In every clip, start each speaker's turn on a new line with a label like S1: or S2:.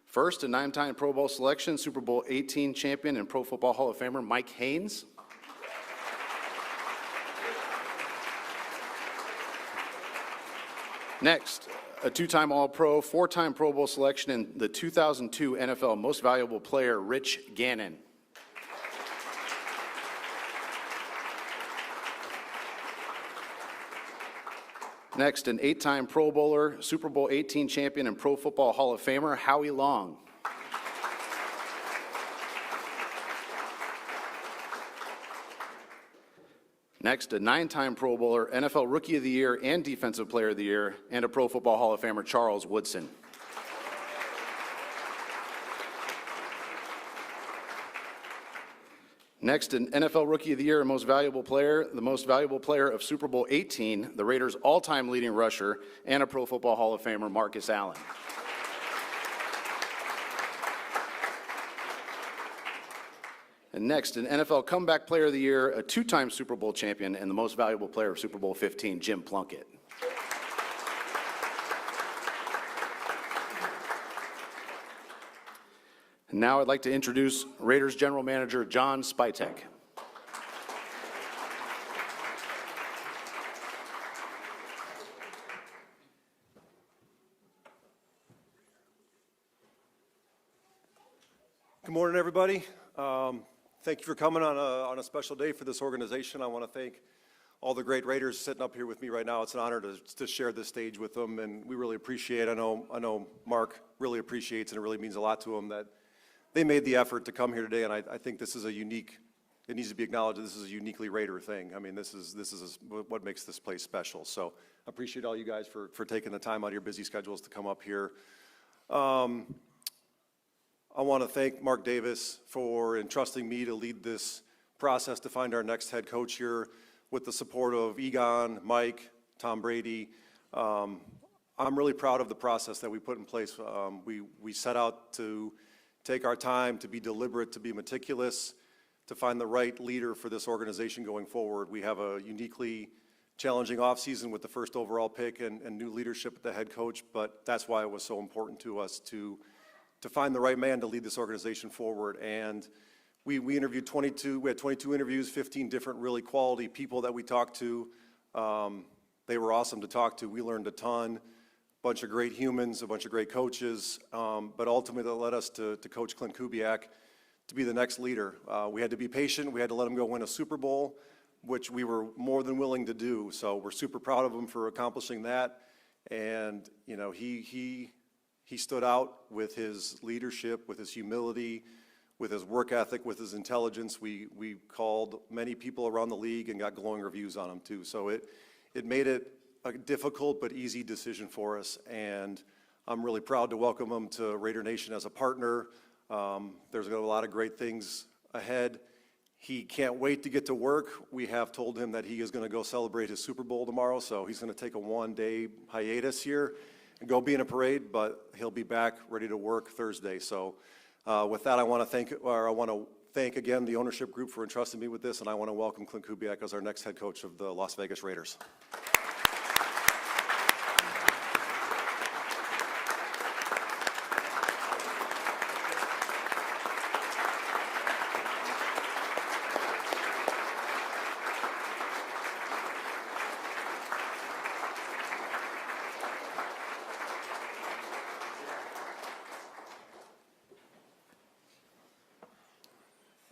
S1: First, a 9-time Pro Bowl selection, Super Bowl 18 champion and Pro Football Hall of Famer Mike Haynes. Next, a 2-time All-Pro, 4-time Pro Bowl selection, and the 2002 NFL Most Valuable Player, Rich Gannon. Next, an 8-time Pro Bowler, Super Bowl 18 champion, and Pro Football Hall of Famer, Howie Long. Next, a 9-time Pro Bowler, NFL Rookie of the Year and Defensive Player of the Year, and a Pro Football Hall of Famer, Charles Woodson. Next, an NFL Rookie of the Year and Most Valuable Player, the Most Valuable Player of Super Bowl 18, the Raiders' all-time leading rusher, and a Pro Football Hall of Famer, Marcus Allen. And next, an NFL Comeback Player of the Year, a 2-time Super Bowl champion, and the Most Valuable Player of Super Bowl 15, Jim Plunkett. And now I'd like to introduce Raiders General Manager John Spytek.
S2: Good morning, everybody. Thank you for coming on a special day for this organization. I want to thank all the great Raiders sitting up here with me right now. It's an honor to share this stage with them, and we really appreciate. I know Mark really appreciates, and it really means a lot to him that they made the effort to come here today. And I think this is a unique. It needs to be acknowledged that this is a uniquely Raider thing. I mean, this is what makes this place special. So I appreciate all you guys for taking the time out of your busy schedules to come up here. I want to thank Mark Davis for entrusting me to lead this process to find our next head coach here with the support of Egon, Mike, Tom Brady. I'm really proud of the process that we put in place. We set out to take our time, to be deliberate, to be meticulous, to find the right leader for this organization going forward. We have a uniquely challenging offseason with the first overall pick and new leadership at the head coach, but that's why it was so important to us to find the right man to lead this organization forward. And we interviewed 22, we had 22 interviews, 15 different really quality people that we talked to. They were awesome to talk to. We learned a ton, a bunch of great humans, a bunch of great coaches, but ultimately that led us to Coach Klint Kubiak to be the next leader. We had to be patient. We had to let him go win a Super Bowl, which we were more than willing to do. So we're super proud of him for accomplishing that. And, you know, he stood out with his leadership, with his humility, with his work ethic, with his intelligence. We called many people around the league and got glowing reviews on him too. So it made it a difficult but easy decision for us. And I'm really proud to welcome him to Raider Nation as a partner. There's a lot of great things ahead. He can't wait to get to work. We have told him that he is going to go celebrate his Super Bowl tomorrow. So he's going to take a 1-day hiatus here and go be in a parade, but he'll be back ready to work Thursday. So with that, I want to thank again the ownership group for entrusting me with this, and I want to welcome Klint Kubiak as our next head coach of the Las Vegas Raiders.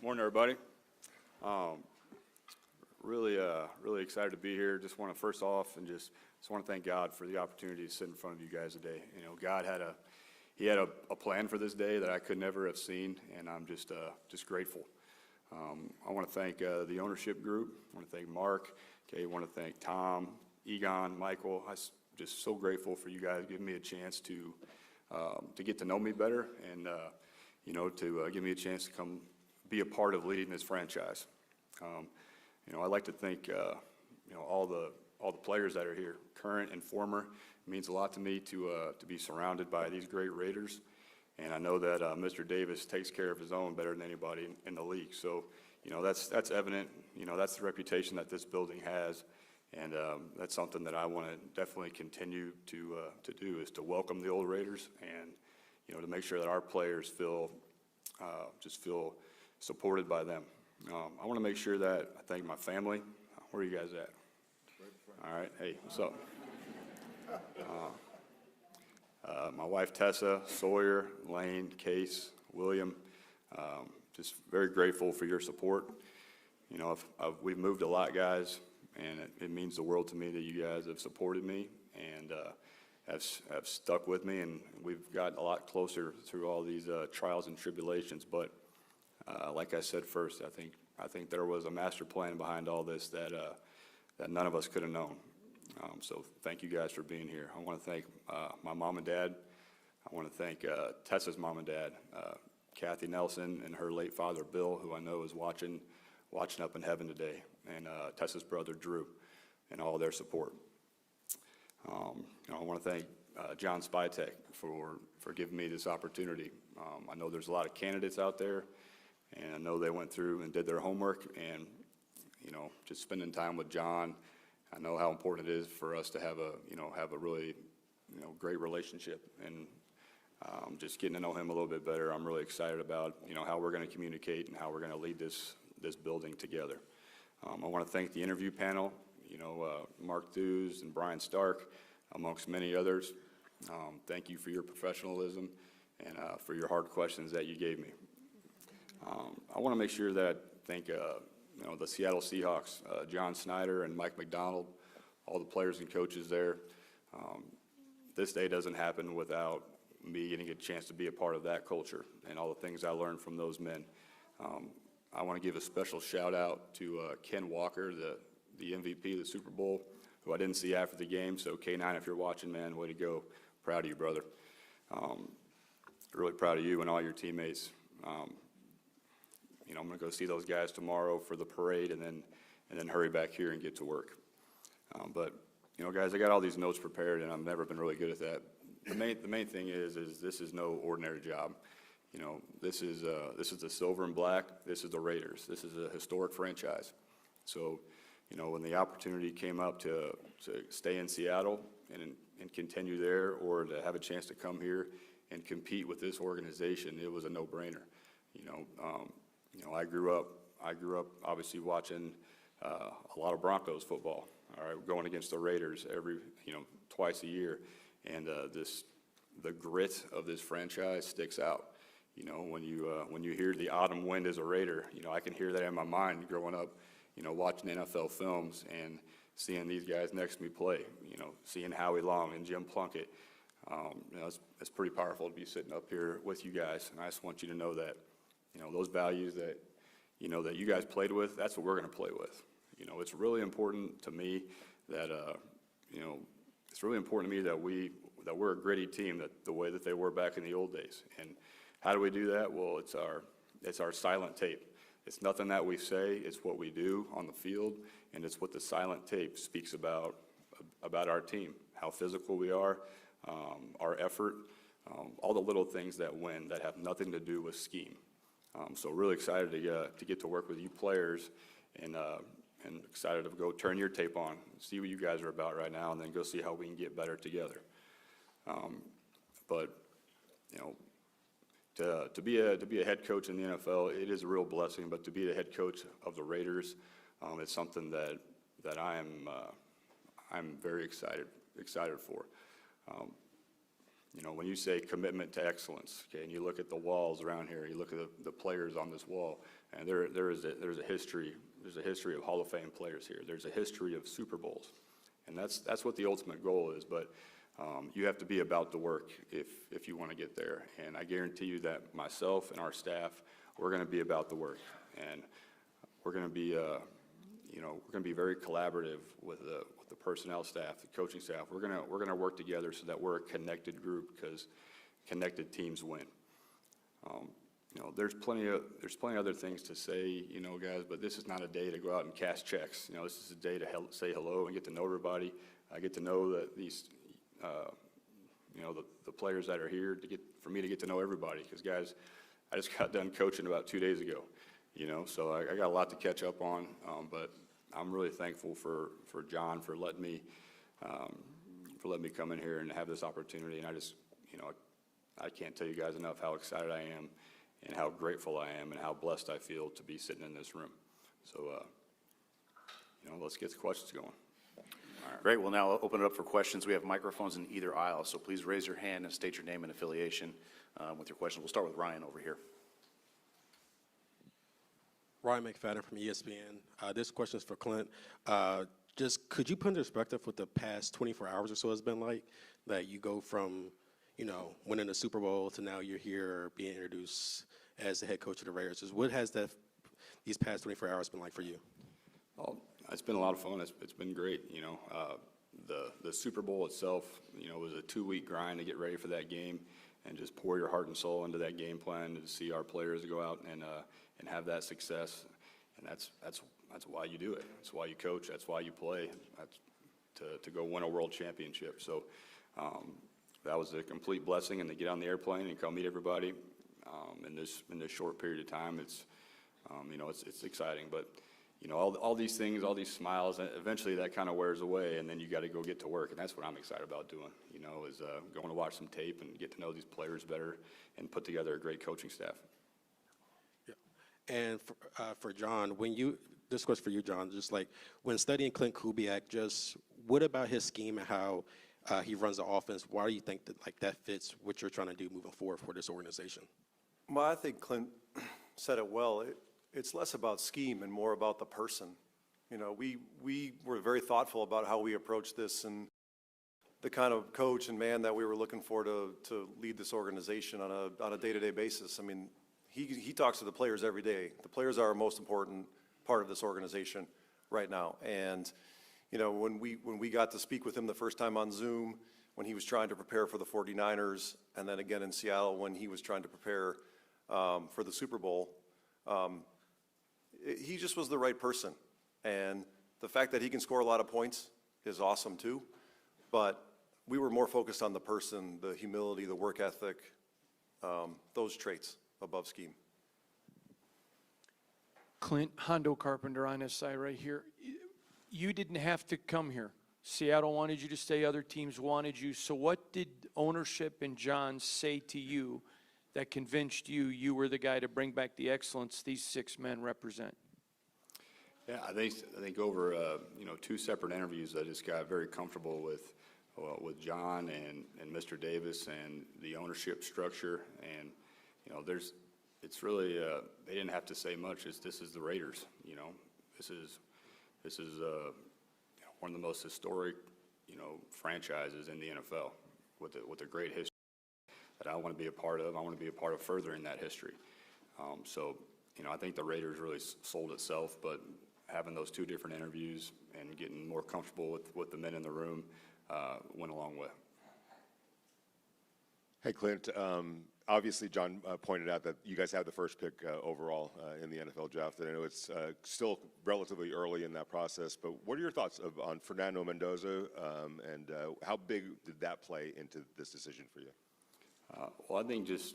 S3: Morning, everybody. Really excited to be here. Just want to first off and just want to thank God for the opportunity to sit in front of you guys today. You know, God had a plan for this day that I could never have seen, and I'm just grateful. I want to thank the ownership group. I want to thank Mark. Okay, I want to thank Tom, Egon, Michael. I'm just so grateful for you guys giving me a chance to get to know me better, and to give me a chance to come be a part of leading this franchise. I'd like to thank all the players that are here, current and former. It means a lot to me to be surrounded by these great Raiders, and I know that Mr. Davis takes care of his own better than anybody in the league. So, that's evident. That's the reputation that this building has, and that's something that I want to definitely continue to do, is to welcome the old Raiders and to make sure that our players just feel supported by them. I want to make sure that I thank my family. Where are you guys at? All right. Hey, what's up? My wife Tessa, Sawyer, Lane, Case, William. Just very grateful for your support. We've moved a lot, guys, and it means the world to me that you guys have supported me and have stuck with me, and we've gotten a lot closer through all these trials and tribulations. But like I said first, I think there was a master plan behind all this that none of us could have known. So thank you guys for being here. I want to thank my mom and dad. I want to thank Tessa's mom and dad, Kathy Nelson, and her late father, Bill, who I know is watching up in heaven today, and Tessa's brother, Drew, and all their support. I want to thank John Spytek for giving me this opportunity. I know there's a lot of candidates out there, and I know they went through and did their homework, and just spending time with John, I know how important it is for us to have a really great relationship, and just getting to know him a little bit better. I'm really excited about how we're going to communicate and how we're going to lead this building together. I want to thank the interview panel, Mark Thews and Brian Stark, amongst many others. Thank you for your professionalism and for your hard questions that you gave me. I want to make sure that I thank the Seattle Seahawks, John Snyder and Mike McDonald, all the players and coaches there. This day doesn't happen without me getting a chance to be a part of that culture and all the things I learned from those men. I want to give a special shout out to Ken Walker, the MVP of the Super Bowl, who I didn't see after the game. So K9, if you're watching, man, way to go. Proud of you, brother. Really proud of you and all your teammates. I'm going to go see those guys tomorrow for the parade and then hurry back here and get to work. But guys, I got all these notes prepared, and I've never been really good at that. The main thing is this is no ordinary job. This is the silver and black. This is the Raiders. This is a historic franchise. So, when the opportunity came up to stay in Seattle and continue there, or to have a chance to come here and compete with this organization, it was a no-brainer. I grew up obviously watching a lot of Broncos football. All right, going against the Raiders twice a year, and the grit of this franchise sticks out. When you hear the autumn wind as a Raider, I can hear that in my mind growing up, watching NFL films and seeing these guys next to me play, seeing Howie Long and Jim Plunkett. It's pretty powerful to be sitting up here with you guys, and I just want you to know that, those values that you guys played with, that's what we're going to play with. It's really important to me that, it's really important to me that we're a gritty team, that the way that they were back in the old days. And how do we do that? Well, it's our silent tape. It's nothing that we say, it's what we do on the field, and it's what the silent tape speaks about our team, how physical we are, our effort, all the little things that win that have nothing to do with scheme. So really excited to get to work with you players, and excited to go turn your tape on, see what you guys are about right now, and then go see how we can get better together. But to be a head coach in the NFL, it is a real blessing. But to be the head coach of the Raiders, it's something that I'm very excited for. When you say commitment to excellence, okay, and you look at the walls around here, you look at the players on this wall, and there's a history of Hall of Fame players here. There's a history of Super Bowls, and that's what the ultimate goal is. But you have to be about the work if you want to get there. And I guarantee you that myself and our staff, we're going to be about the work, and we're going to be very collaborative with the personnel staff, the coaching staff. We're going to work together so that we're a connected group, because connected teams win. There's plenty of other things to say, guys, but this is not a day to go out and cash checks. This is a day to say hello and get to know everybody. I get to know that these, the players that are here, for me to get to know everybody, because guys, I just got done coaching about 2 days ago, so I got a lot to catch up on, but I'm really thankful for John for letting me come in here and have this opportunity, and I can't tell you guys enough how excited I am and how grateful I am and how blessed I feel to be sitting in this room. So, let's get the questions going.
S1: Great. We'll now open it up for questions. We have microphones in either aisle, so please raise your hand and state your name and affiliation with your question. We'll start with Ryan over here.
S4: Ryan McFadden from ESPN. This question is for Klint. Just could you put into perspective what the past 24 hours or so has been like, that you go from, winning the Super Bowl to now you're here being introduced as the head coach of the Raiders? Just what has these past 24 hours been like for you?
S3: Well, it's been a lot of fun. It's been great. The Super Bowl itself, was a 2-week grind to get ready for that game and just pour your heart and soul into that game plan to see our players go out and have that success. And that's why you do it. That's why you coach. That's why you play. That's to go win a world championship. So that was a complete blessing. And to get on the airplane and come meet everybody in this short period of time, it's exciting. But all these things, all these smiles, eventually that kind of wears away, and then you got to go get to work, and that's what I'm excited about doing. Is going to watch some tape and get to know these players better and put together a great coaching staff.
S4: Yeah. And for John, this question for you, John, just like when studying Klint Kubiak, just what about his scheme and how he runs the offense? Why do you think that fits what you're trying to do moving forward for this organization?
S2: Well, I think Klint said it well. It's less about scheme and more about the person. We were very thoughtful about how we approached this and the kind of coach and man that we were looking for to lead this organization on a day-to-day basis. I mean, he talks to the players every day. The players are our most important part of this organization right now. And when we got to speak with him the first time on Zoom, when he was trying to prepare for the 49ers, and then again in Seattle when he was trying to prepare for the Super Bowl, he just was the right person. And the fact that he can score a lot of points is awesome too. But we were more focused on the person, the humility, the work ethic, those traits above scheme.
S5: Klint, Hondo Carpenter on this side right here. You didn't have to come here. Seattle wanted you to stay. Other teams wanted you. So what did ownership and John say to you that convinced you were the guy to bring back the excellence these 6 men represent?
S3: Yeah, I think over 2 separate interviews, I just got very comfortable with John and Mr. Davis and the ownership structure. And it's really they didn't have to say much. This is the Raiders. This is one of the most historic franchises in the NFL with a great history that I want to be a part of. I want to be a part of furthering that history. So I think the Raiders really sold itself, but having those 2 different interviews and getting more comfortable with the men in the room went a long way.
S6: Hey, Klint. Obviously, John pointed out that you guys have the first pick overall in the NFL draft. And I know it's still relatively early in that process, but what are your thoughts on Fernando Mendoza, and how big did that play into this decision for you?
S3: Well, I think just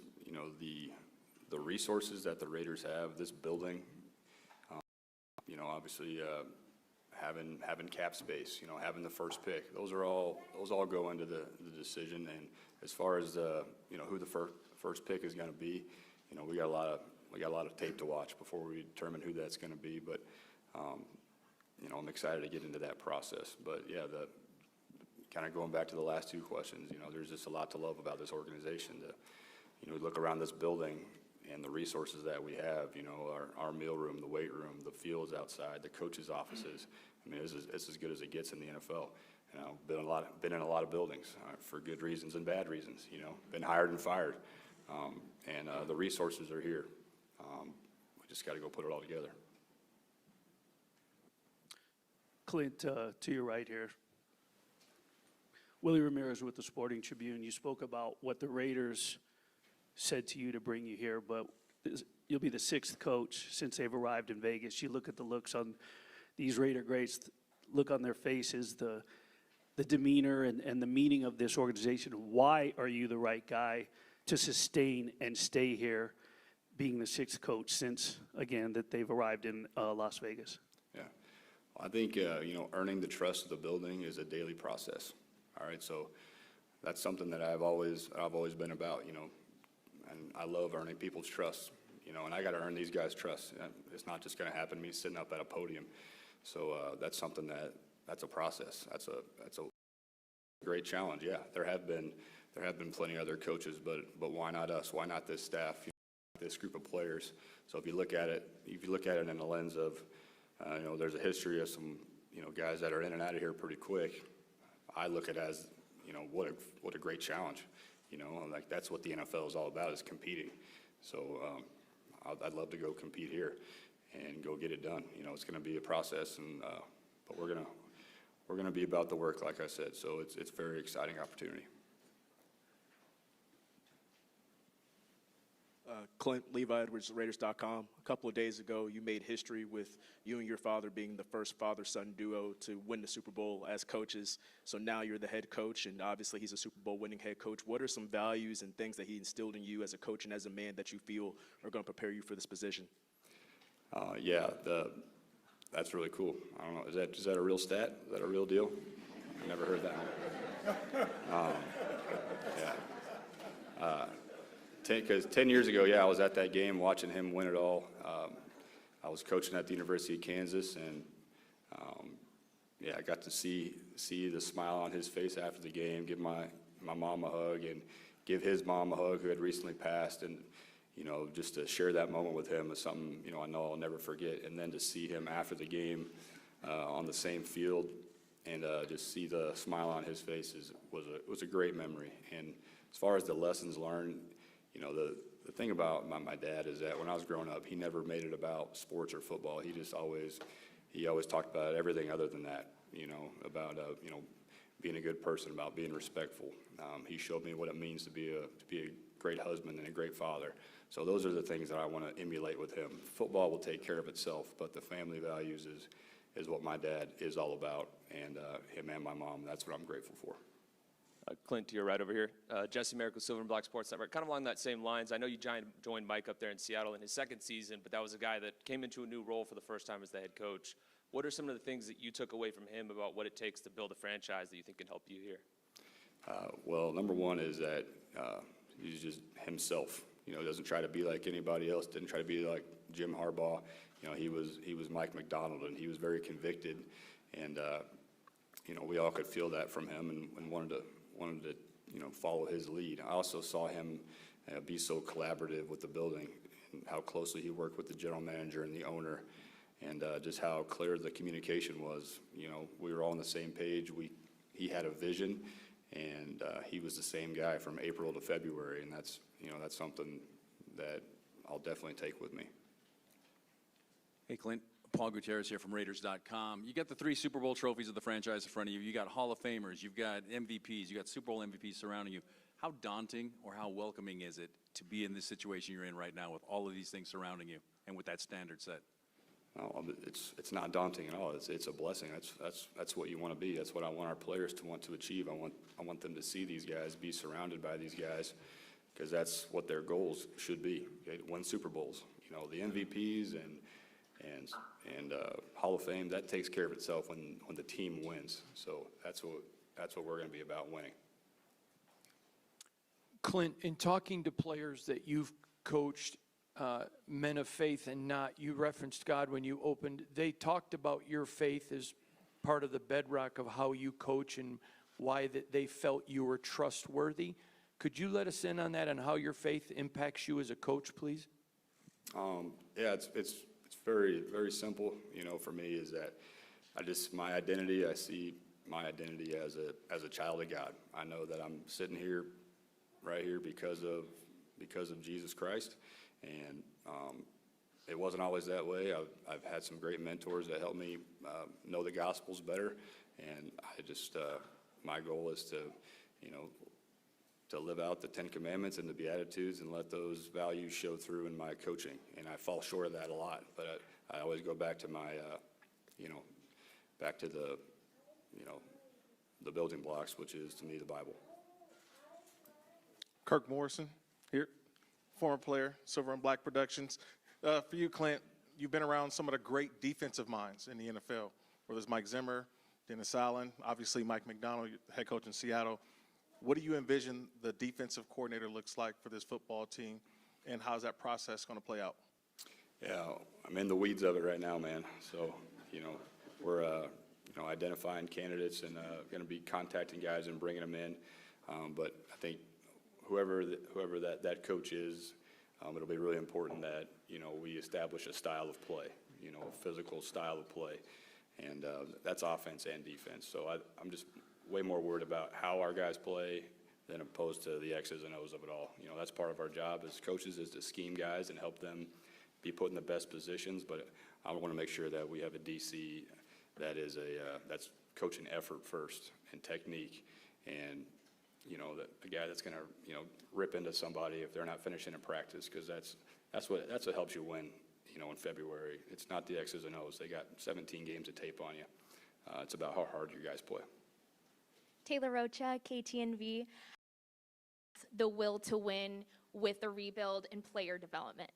S3: the resources that the Raiders have, this building, obviously having cap space, having the first pick, those all go into the decision. And as far as who the first pick is going to be, we got a lot of tape to watch before we determine who that's going to be. But I'm excited to get into that process. But yeah, kind of going back to the last 2 questions, there's just a lot to love about this organization. Look around this building and the resources that we have, our meal room, the weight room, the fields outside, the coaches' offices. I mean, it's as good as it gets in the NFL. Been in a lot of buildings for good reasons and bad reasons. Been hired and fired, and the resources are here. We just got to go put it all together.
S7: Klint, to your right here. Willie Ramirez with the Sporting Tribune. You spoke about what the Raiders said to you to bring you here, but you'll be the 6th coach since they've arrived in Vegas. You look at the looks on these Raider greats, look on their faces, the demeanor and the meaning of this organization. Why are you the right guy to sustain and stay here being the 6th coach since, again, that they've arrived in Las Vegas?
S3: Yeah, I think, earning the trust of the building is a daily process. All right, so that's something that I've always been about, you know, and I love earning people's trust, you know, and I got to earn these guys' trust. It's not just going to happen me sitting up at a podium. So that's something that's a process. That's a great challenge. Yeah, there have been plenty of other coaches, but why not us? Why not this staff? You know, this group of players. So if you look at it in the lens of, you know, there's a history of some, you know, guys that are in and out of here pretty quick. I look at it as, you know, what a great challenge. You know, like that's what the NFL is all about, is competing. So I'd love to go compete here and go get it done. You know, it's going to be a process, and but we're gonna be about the work, like I said. So it's a very exciting opportunity.
S8: Klint, Levi Edwards, Raiders.com. A couple of days ago, you made history with you and your father being the first father-son duo to win the Super Bowl as coaches. So now you're the head coach, and obviously he's a Super Bowl winning head coach. What are some values and things that he instilled in you as a coach and as a man that you feel are going to prepare you for this position?
S3: Yeah, that's really cool. I don't know, is that a real stat? Is that a real deal? I never heard that one. Yeah. Because 10 years ago, yeah, I was at that game watching him win it all. I was coaching at the University of Kansas, and yeah, I got to see the smile on his face after the game, give my mom a hug, and give his mom a hug who had recently passed, and you know, just to share that moment with him is something, you know, I know I'll never forget. And then to see him after the game on the same field and just see the smile on his face was a great memory. And as far as the lessons learned, you know, the thing about my dad is that when I was growing up, he never made it about sports or football. He always talked about everything other than that, you know, about, you know, being a good person, about being respectful. He showed me what it means to be a great husband and a great father. So those are the things that I want to emulate with him. Football will take care of itself, but the family values is what my dad is all about, and him and my mom, that's what I'm grateful for.
S9: Klint, to your right over here. Jesse Merrick with Silver and Black Sports Network. Kind of along that same lines, I know you joined Mike up there in Seattle in his second season, but that was a guy that came into a new role for the first time as the head coach. What are some of the things that you took away from him about what it takes to build a franchise that you think can help you here?
S3: Well, number one is that he's just himself. You know, doesn't try to be like anybody else. Didn't try to be like Jim Harbaugh. You know, he was Mike McDonald, and he was very convicted. And you know, we all could feel that from him, and wanted to you know, follow his lead. I also saw him be so collaborative with the building, and how closely he worked with the general manager and the owner, and just how clear the communication was. You know, we were all on the same page. He had a vision. And he was the same guy from April to February, and that's something that I'll definitely take with me.
S10: Hey, Klint. Paul Gutierrez here from Raiders.com. You got the 3 Super Bowl trophies of the franchise in front of you. You got Hall of Famers. You've got MVPs. You got Super Bowl MVPs surrounding you. How daunting or how welcoming is it to be in this situation you're in right now with all of these things surrounding you and with that standard set?
S3: No, it's not daunting at all. It's a blessing. That's what you want to be. That's what I want our players to want to achieve. I want them to see these guys, be surrounded by these guys, because that's what their goals should be. Okay? Win Super Bowls. You know, the MVPs and Hall of Fame, that takes care of itself when the team wins. So that's what we're going to be about, winning.
S5: Klint, in talking to players that you've coached, men of faith and not, you referenced God when you opened, they talked about your faith as part of the bedrock of how you coach and why that they felt you were trustworthy. Could you let us in on that, and how your faith impacts you as a coach, please?
S3: Yeah, it's very, very simple. You know, for me is that my identity, I see my identity as a child of God. I know that I'm sitting here, right here, because of Jesus Christ. And it wasn't always that way. I've had some great mentors that helped me know the Gospels better, and I just my goal is to, you know, to live out the 10 Commandments and the Beatitudes and let those values show through in my coaching. And I fall short of that a lot, but I always go back to my, you know, back to the, you know, the building blocks, which is to me the Bible.
S11: Kirk Morrison here, former player, Silver and Black Productions. For you, Klint, you've been around some of the great defensive minds in the NFL, whether it's Mike Zimmer, Dennis Allen, obviously Mike McDonald, head coach in Seattle. What do you envision the defensive coordinator looks like for this football team, and how's that process going to play out?
S3: Yeah, I'm in the weeds of it right now, man. So, we're, identifying candidates and going to be contacting guys and bringing them in. But I think whoever that coach is, it'll be really important that, we establish a style of play, a physical style of play. And that's offense and defense. So I'm just way more worried about how our guys play than opposed to the X's and O's of it all. That's part of our job as coaches, is to scheme guys and help them be put in the best positions. But I want to make sure that we have a DC that is that's coaching effort first and technique, and that a guy that's going to rip into somebody if they're not finishing in practice, because that's what helps you win. In February, it's not the X's and O's. They got 17 games of tape on you. It's about how hard you guys play.
S12: Taylor Rocha, KTNV. The will to win with the rebuild and player development.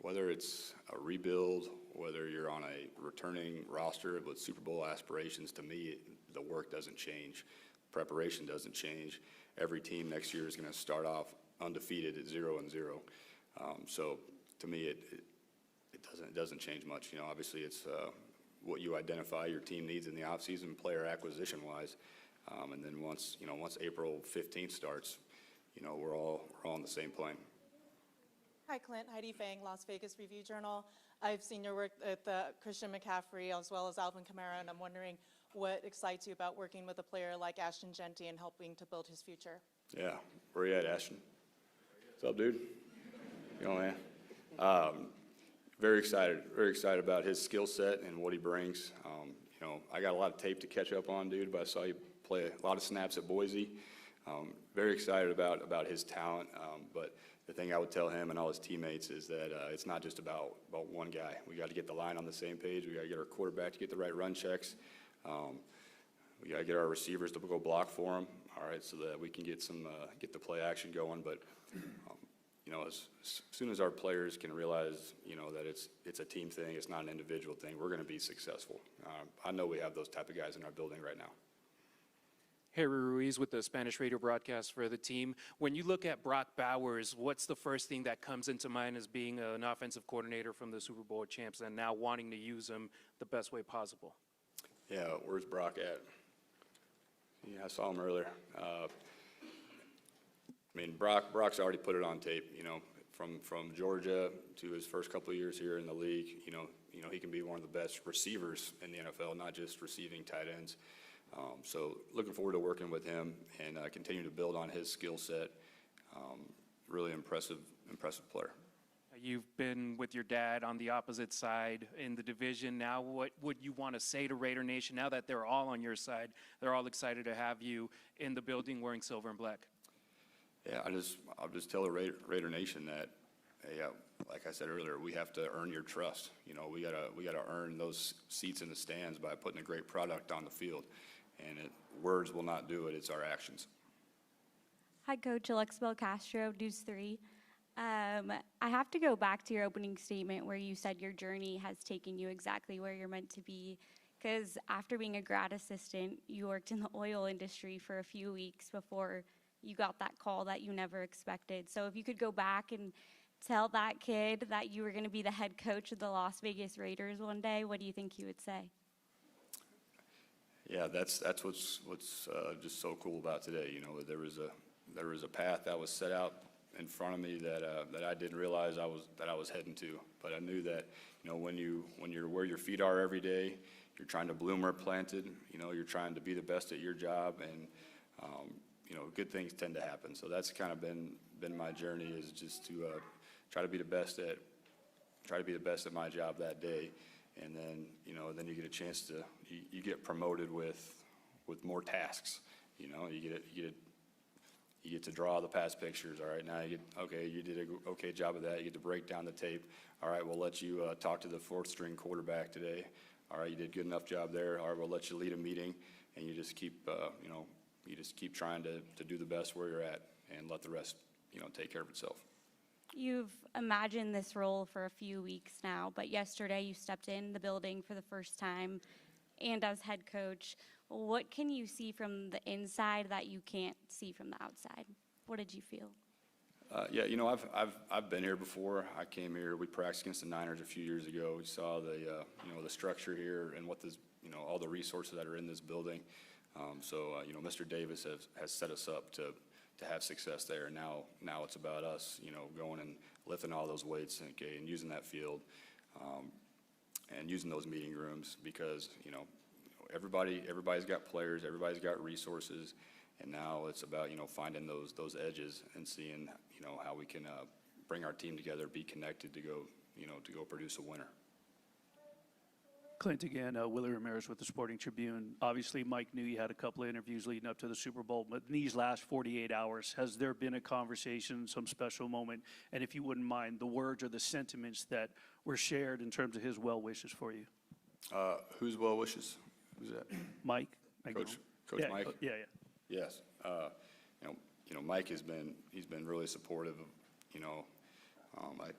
S3: Whether it's a rebuild, whether you're on a returning roster with Super Bowl aspirations, to me, the work doesn't change. Preparation doesn't change. Every team next year is going to start off undefeated at 0-0. So to me, it doesn't change much. Obviously it's what you identify your team needs in the offseason, player acquisition wise, and then once April 15th starts, we're all on the same plane.
S13: Hi, Clint. Heidi Fang, Las Vegas Review-Journal. I've seen your work at Christian McCaffrey as well as Alvin Kamara, and I'm wondering what excites you about working with a player like Ashton Genty and helping to build his future.
S3: Yeah, where you at, Ashton? What's up, dude? Man. Very excited about his skill set and what he brings. I got a lot of tape to catch up on, dude, but I saw you play a lot of snaps at Boise. Very excited about his talent, but the thing I would tell him and all his teammates is that it's not just about one guy. We got to get the line on the same page. We got to get our quarterback to get the right run checks. We got to get our receivers to go block for him, all right, so that we can get the play action going. But as soon as our players can realize, that it's a team thing, it's not an individual thing, we're going to be successful. I know we have those type of guys in our building right now.
S14: Harry Ruiz with the Spanish radio broadcast for the team. When you look at Brock Bowers, what's the first thing that comes into mind as being an offensive coordinator from the Super Bowl champs and now wanting to use him the best way possible?
S3: Yeah, where's Brock at? Yeah, I saw him earlier. Brock's already put it on tape, from Georgia to his first couple of years here in the league. He can be one of the best receivers in the NFL, not just receiving tight ends. So looking forward to working with him and continue to build on his skill set. Really impressive player.
S14: You've been with your dad on the opposite side in the division. Now, what would you want to say to Raider Nation now that they're all on your side? They're all excited to have you in the building wearing silver and black.
S3: Yeah, I'll just tell the Raider Nation that, hey, like I said earlier, we have to earn your trust. We gotta earn those seats in the stands by putting a great product on the field. And words will not do it, it's our actions.
S15: Hi, Coach Alex Belcastro, News 3. I have to go back to your opening statement where you said your journey has taken you exactly where you're meant to be. Because after being a grad assistant, you worked in the oil industry for a few weeks before you got that call that you never expected. So if you could go back and tell that kid that you were going to be the head coach of the Las Vegas Raiders one day, what do you think you would say?
S3: Yeah, that's what's just so cool about today. There was a path that was set out in front of me that I didn't realize I was heading to. But I knew that when you're where your feet are every day, you're trying to bloom where planted. You're trying to be the best at your job, and good things tend to happen. So that's kind of been my journey, is just to try to be the best at my job that day. And then, then you get a chance to, you get promoted with more tasks. You get to draw the pass pictures. All right, now you did an okay job of that. You get to break down the tape. All right, we'll let you talk to the fourth string quarterback today. All right, you did a good enough job there. All right, we'll let you lead a meeting, and you just keep, trying to do the best where you're at, and let the rest, take care of itself.
S15: You've imagined this role for a few weeks now, but yesterday you stepped in the building for the first time and as head coach. What can you see from the inside that you can't see from the outside? What did you feel?
S3: Yeah, I've been here before. I came here. We practiced against the Niners a few years ago. We saw the the structure here and what this all the resources that are in this building. Mr. Davis has set us up to have success there. Now it's about us, going and lifting all those weights and using that field and using those meeting rooms because everybody's got players, everybody's got resources. And now it's about, finding those edges and seeing, how we can bring our team together, be connected to go produce a winner.
S7: Klint again, Willie Ramirez with the Sporting Tribune. Obviously, Mike knew you had a couple of interviews leading up to the Super Bowl, but in these last 48 hours, has there been a conversation, some special moment, and if you wouldn't mind, the words or the sentiments that were shared in terms of his well wishes for you?
S3: Whose well wishes? Who's that?
S7: Mike?
S3: Coach
S7: Yeah,
S3: Mike?
S7: Yeah.
S3: Yes. Mike he's been really supportive of, I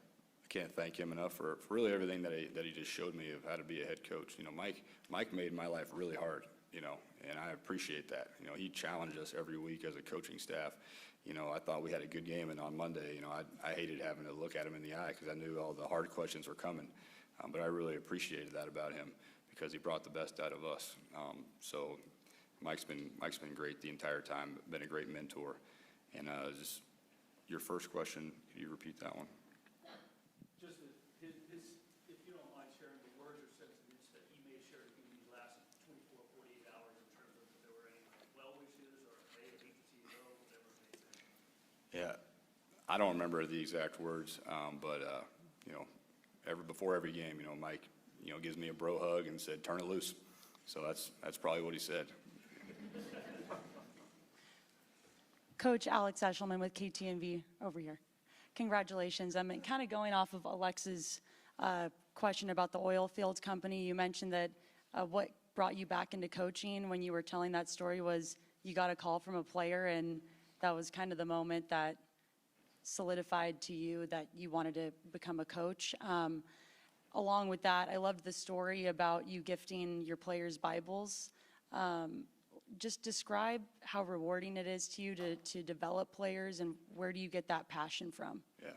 S3: can't thank him enough for really everything that he just showed me of how to be a head coach. Mike made my life really hard, and I appreciate that. He challenged us every week as a coaching staff. I thought we had a good game, and on Monday, I hated having to look at him in the eye because I knew all the hard questions were coming. But I really appreciated that about him because he brought the best out of us. So Mike's been great the entire time, been a great mentor. And just your first question, could you repeat that one?
S7: Just if you don't mind sharing the words or sentiments that he may have shared with you these last 24, 48 hours in terms of if there were any well wishes or, hey, I hate to see you go, whatever it may be.
S3: Yeah, I don't remember the exact words, but before every game, Mike, gives me a bro hug and said, "Turn it loose." So that's probably what he said.
S16: Coach Alex Eshelman with KTNV over here. Congratulations. I'm kind of going off of Alex's question about the oil fields company. You mentioned that what brought you back into coaching when you were telling that story was you got a call from a player, and that was kind of the moment that solidified to you that you wanted to become a coach. Along with that, I loved the story about you gifting your players Bibles. Just describe how rewarding it is to you to develop players, and where do you get that passion from?
S3: Yeah.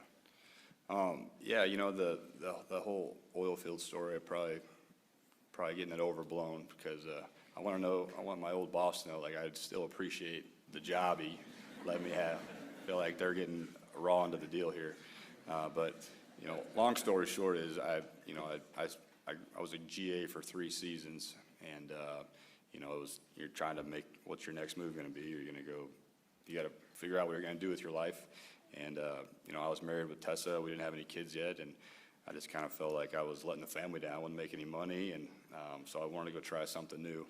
S3: The whole oil field story, I'm probably getting it overblown because I want my old boss to know, like, I still appreciate the job he let me have. I feel like they're getting raw into the deal here. But long story short is I was a GA for 3 seasons, and you're trying to make what's your next move going to be. You got to figure out what you're going to do with your life. And I was married with Tessa. We didn't have any kids yet, and I just kind of felt like I was letting the family down. I wouldn't make any money, and so I wanted to go try something new.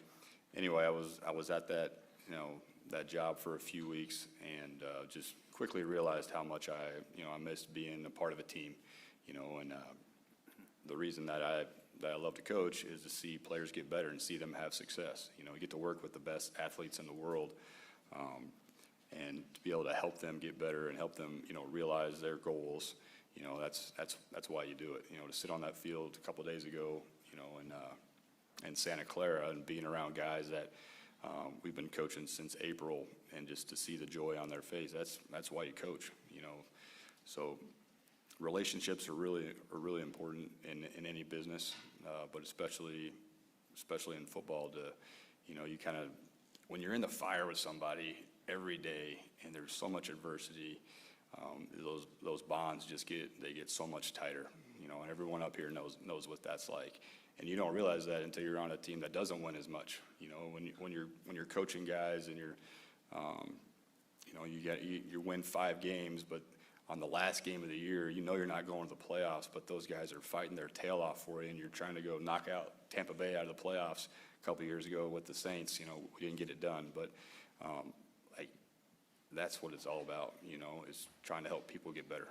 S3: Anyway, I was at that job for a few weeks, and just quickly realized how much I missed being a part of a team. And the reason that I love to coach is to see players get better and see them have success. We get to work with the best athletes in the world, and to be able to help them get better and help them, realize their goals. That's why you do it. To sit on that field a couple of days ago, in Santa Clara and being around guys that we've been coaching since April, and just to see the joy on their face. That's why you coach. So relationships are really important in any business, but especially in football. You kind of, when you're in the fire with somebody every day and there's so much adversity, those bonds get so much tighter. And everyone up here knows what that's like. And you don't realize that until you're on a team that doesn't win as much. When you're coaching guys and you win 5 games, but on the last game of the year, you're not going to the playoffs, but those guys are fighting their tail off for you, and you're trying to go knock out Tampa Bay out of the playoffs a couple years ago with the Saints. We didn't get it done, but that's what it's all about, is trying to help people get better.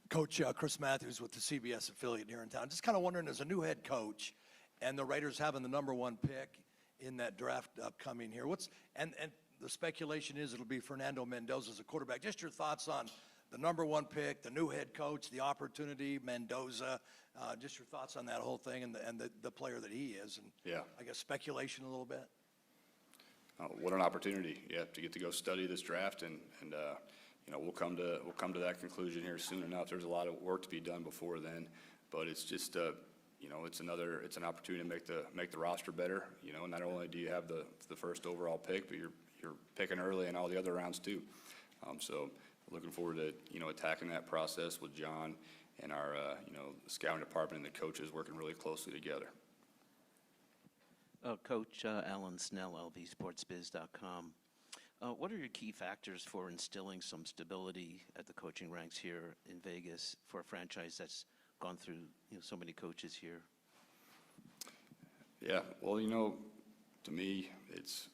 S17: Coach Chris Matthews with the CBS affiliate here in town. Just kind of wondering, as a new head coach and the Raiders having the #1 pick in that draft upcoming here. And the speculation is it'll be Fernando Mendoza as a quarterback. Just your thoughts on the number one pick, the new head coach, the opportunity, Mendoza. Just your thoughts on that whole thing and the player that he is. And
S3: Yeah.
S17: I guess speculation a little bit.
S3: What an opportunity, yeah, to get to go study this draft, and you know, we'll come to that conclusion here soon enough. There's a lot of work to be done before then, but it's just you know, it's an opportunity to make the roster better. You know, not only do you have the first overall pick, but you're picking early in all the other rounds too. So looking forward to, you know, attacking that process with John and our you know, scouting department and the coaches working really closely together.
S18: Coach Alan Snell, lvsportsbiz.com. What are your key factors for instilling some stability at the coaching ranks here in Vegas for a franchise that's gone through, you know, so many coaches here?
S3: Yeah, well, you know, to me, it's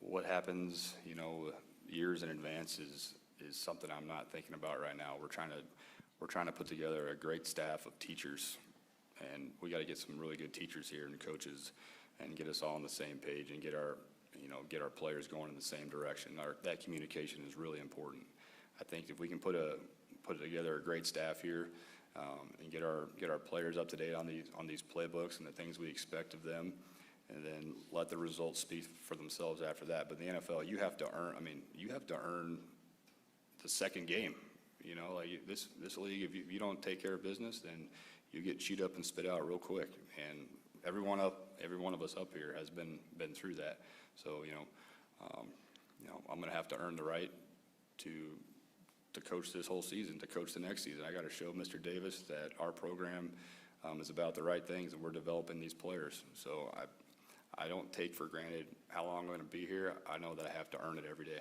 S3: what happens, you know, years in advance is something I'm not thinking about right now. We're trying to put together a great staff of teachers, and we got to get some really good teachers here and coaches, and get us all on the same page and get our players going in the same direction. That communication is really important. I think if we can put together a great staff here, and get our players up to date on these playbooks and the things we expect of them, and then let the results speak for themselves after that. But in the NFL, you have to earn the second game. You know, like this league, if you don't take care of business, then you get chewed up and spit out real quick. And every one of us up here has been through that. So you know, I'm going to have to earn the right to coach this whole season, to coach the next season. I got to show Mr. Davis that our program is about the right things, and we're developing these players. So I don't take for granted how long I'm going to be here. I know that I have to earn it every day.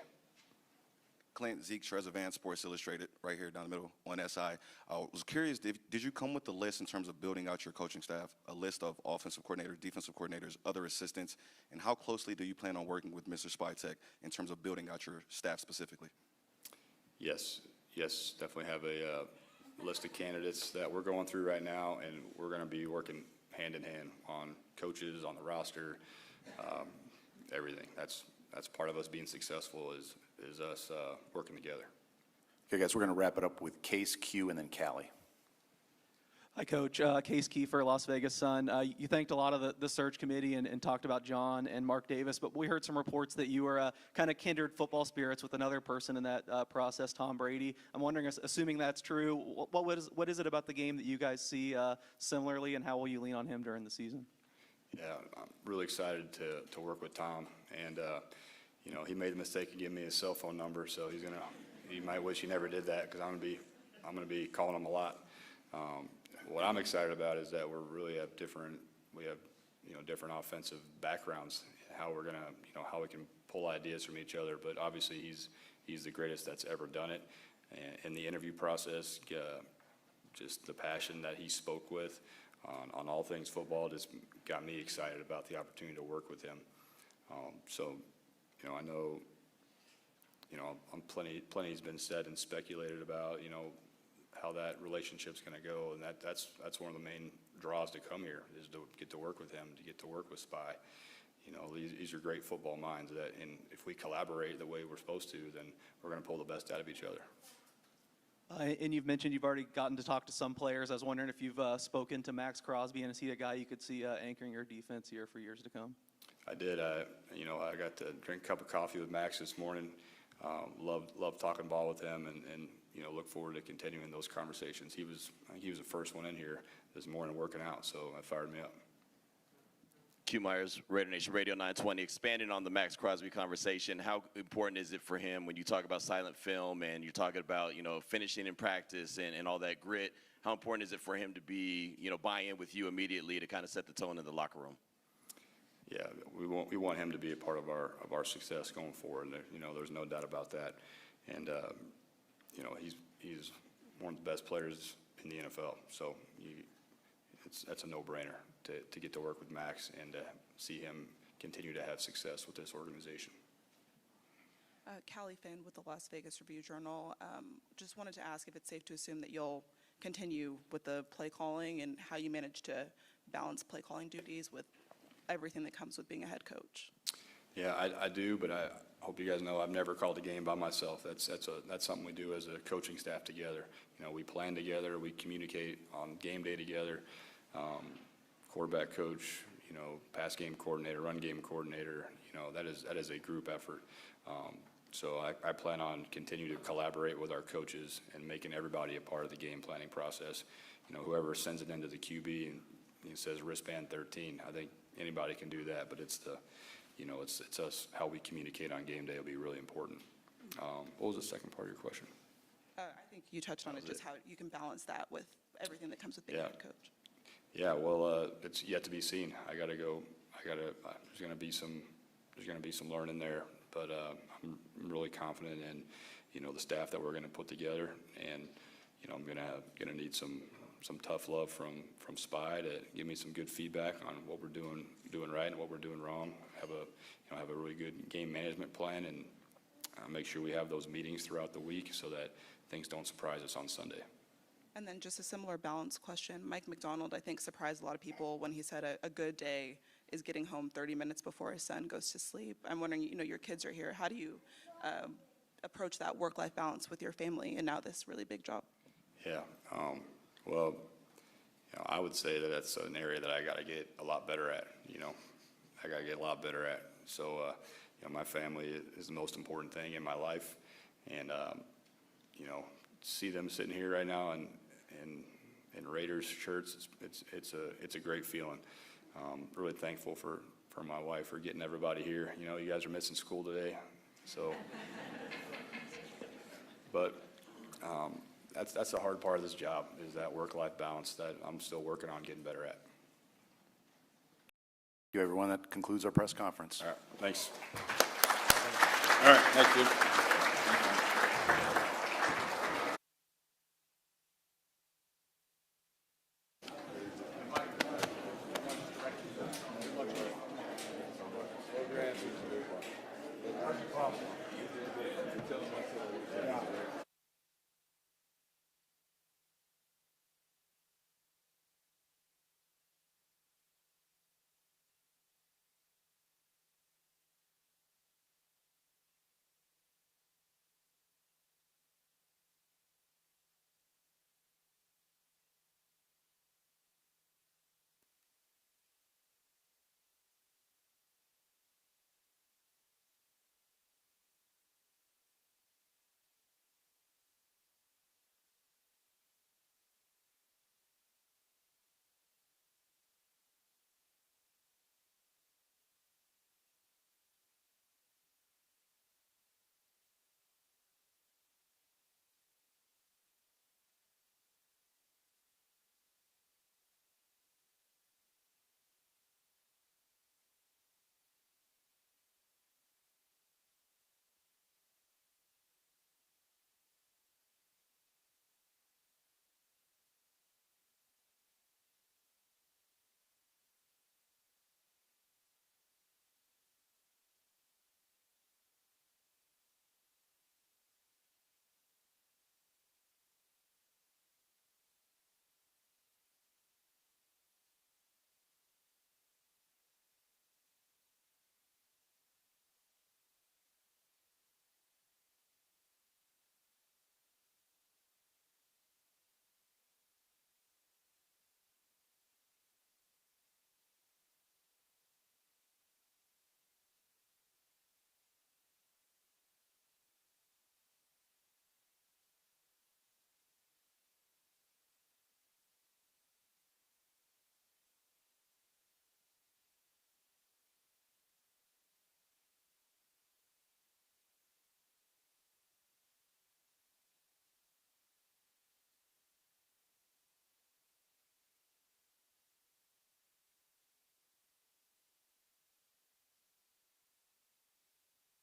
S19: Clint, Zeke Trezevant, Sports Illustrated, right here down the middle on SI. I was curious, did you come with the list in terms of building out your coaching staff, a list of offensive coordinators, defensive coordinators, other assistants, and how closely do you plan on working with Mr. Spytek in terms of building out your staff specifically?
S3: Yes, definitely have a list of candidates that we're going through right now, and we're going to be working hand in hand on coaches, on the roster, everything. That's part of us being successful is us working together.
S1: Okay, guys, we're going to wrap it up with Case, Q, and then Callie.
S20: Hi, Coach. Case Kiefer, Las Vegas Sun. You thanked a lot of the search committee and talked about John and Mark Davis, but we heard some reports that you were kind of kindred football spirits with another person in that process, Tom Brady. I'm wondering, assuming that's true, what is it about the game that you guys see similarly, and how will you lean on him during the season?
S3: Yeah, I'm really excited to work with Tom, and you know, he made the mistake of giving me his cell phone number, so he might wish he never did that, because I'm gonna be calling him a lot. What I'm excited about is that we have different offensive backgrounds, how we're gonna, you know, how we can pull ideas from each other. But obviously he's the greatest that's ever done it. And in the interview process, just the passion that he spoke with on all things football just got me excited about the opportunity to work with him. So, you know, I know, you know, plenty's been said and speculated about, you know, how that relationship's going to go, and that's one of the main draws to come here, is to get to work with him, to get to work with Spy. You know, these are great football minds, and if we collaborate the way we're supposed to, then we're going to pull the best out of each other.
S20: And you've mentioned you've already gotten to talk to some players. I was wondering if you've spoken to Max Crosby, and is he a guy you could see anchoring your defense here for years to come?
S3: I did. You know, I got to drink a cup of coffee with Max this morning. Loved talking ball with him, and you know, look forward to continuing those conversations. I think he was the first one in here this morning working out, so that fired me up.
S21: Q Myers, Raider Nation Radio 920. Expanding on the Max Crosby conversation, how important is it for him when you talk about silent film and you're talking about, you know, finishing in practice and all that grit? How important is it for him to be, you know, buy in with you immediately to kind of set the tone in the locker room?
S3: Yeah, we want him to be a part of our success going forward. And you know, there's no doubt about that. And you know, he's one of the best players in the NFL. So that's a no-brainer to get to work with Max and to see him continue to have success with this organization.
S22: Callie Finn with the Las Vegas Review-Journal. Just wanted to ask if it's safe to assume that you'll continue with the play calling and how you manage to balance play calling duties with everything that comes with being a head coach?
S3: Yeah, I do, but I hope you guys know I've never called a game by myself. That's something we do as a coaching staff together. You know, we plan together, we communicate on game day together. Quarterback coach, you know, pass game coordinator, run game coordinator, you know, that is a group effort. So I plan on continuing to collaborate with our coaches and making everybody a part of the game planning process. You know, whoever sends it into the QB and he says wristband 13, I think anybody can do that, but it's us, how we communicate on game day will be really important. What was the second part of your question?
S22: I think you touched on it, just how you can balance that with everything that comes with being a head coach.
S3: Yeah, well, it's yet to be seen. There's gonna be some learning there, but I'm really confident in, you know, the staff that we're gonna put together, and, you know, I'm gonna need some tough love from Spy to give me some good feedback on what we're doing right and what we're doing wrong. Have a really good game management plan, and make sure we have those meetings throughout the week so that things don't surprise us on Sunday.
S22: And then just a similar balance question. Mike McDonald, I think, surprised a lot of people when he said a good day is getting home 30 minutes before his son goes to sleep. I'm wondering, you know, your kids are here. How do you approach that work-life balance with your family and now this really big job?
S3: Yeah, well, you know, I would say that that's an area that I got to get a lot better at. You know, I got to get a lot better at. So, you know, my family is the most important thing in my life, and you know, see them sitting here right now in Raiders shirts, it's a great feeling. Really thankful for my wife for getting everybody here. You know, you guys are missing school today, so. But that's the hard part of this job, is that work-life balance that I'm still working on getting better at.
S1: Thank you, everyone. That concludes our press conference.
S3: All right, thanks. All right, thanks, dude.